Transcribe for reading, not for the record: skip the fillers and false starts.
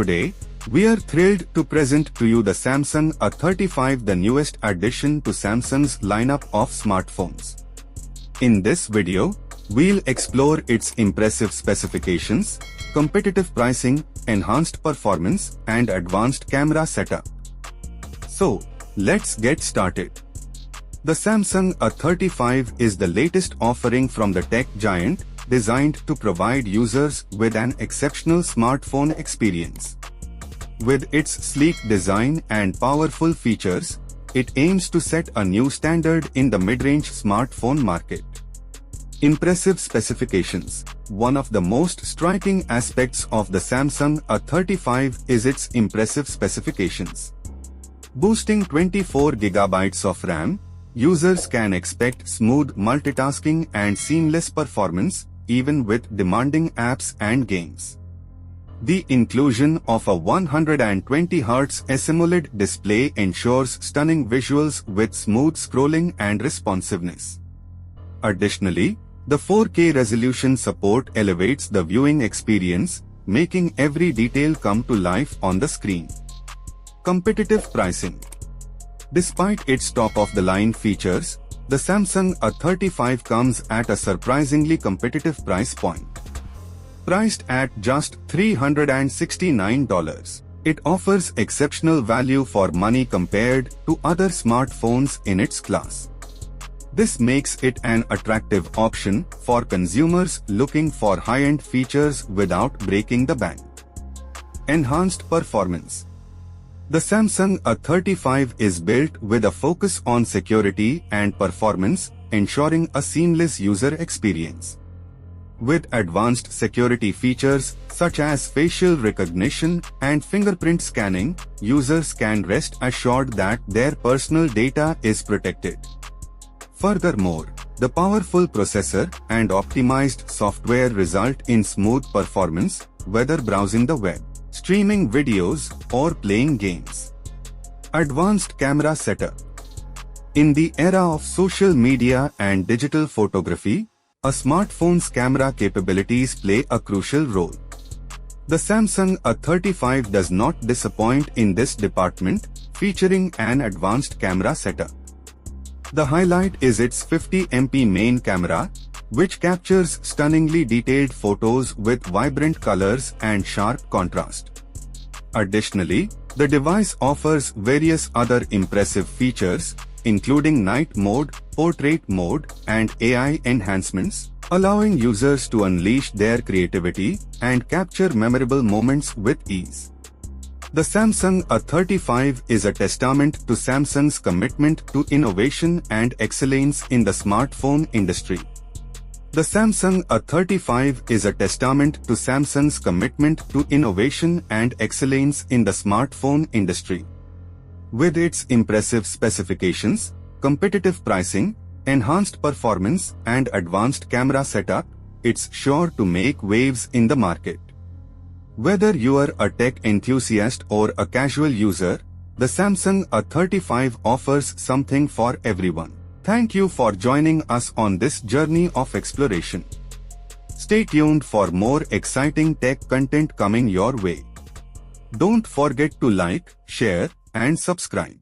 Today, we are thrilled to present to you the Samsung A35, the newest addition to Samsung's lineup of smartphones. In this video, we'll explore its impressive specifications, competitive pricing, enhanced performance, and advanced camera setup. So, let's get started. The Samsung A35 is the latest offering from the tech giant, designed to provide users with an exceptional smartphone experience. With its sleek design and powerful features, it aims to set a new standard in the mid-range smartphone market. Impressive specifications. One of the most striking aspects of the Samsung A35 is its impressive specifications. Boasting 24GB of RAM, users can expect smooth multitasking and seamless performance, even with demanding apps and games. The inclusion of a 120Hz AMOLED display ensures stunning visuals with smooth scrolling and responsiveness. Additionally, the 4K resolution support elevates the viewing experience, making every detail come to life on the screen. Competitive pricing. Despite its top-of-the-line features, the Samsung A35 comes at a surprisingly competitive price point. Priced at just $369, it offers exceptional value for money compared to other smartphones in its class. This makes it an attractive option for consumers looking for high-end features without breaking the bank. Enhanced performance. The Samsung A35 is built with a focus on security and performance, ensuring a seamless user experience. With advanced security features such as facial recognition and fingerprint scanning, users can rest assured that their personal data is protected. Furthermore, the powerful processor and optimized software result in smooth performance, whether browsing the web, streaming videos, or playing games. Advanced camera setup. In the era of social media and digital photography, a smartphone's camera capabilities play a crucial role. The Samsung A35 does not disappoint in this department, featuring an advanced camera setup. The highlight is its 50MP main camera, which captures stunningly detailed photos with vibrant colors and sharp contrast. Additionally, the device offers various other impressive features, including night mode, portrait mode, and AI enhancements, allowing users to unleash their creativity and capture memorable moments with ease. The Samsung A35 is a testament to Samsung's commitment to innovation and excellence in the smartphone industry. The Samsung A35 is a testament to Samsung's commitment to innovation and excellence in the smartphone industry. With its impressive specifications, competitive pricing, enhanced performance, and advanced camera setup, it's sure to make waves in the market. Whether you are a tech enthusiast or a casual user, the Samsung A35 offers something for everyone. Thank you for joining us on this journey of exploration. Stay tuned for more exciting tech content coming your way. Don't forget to like, share, and subscribe.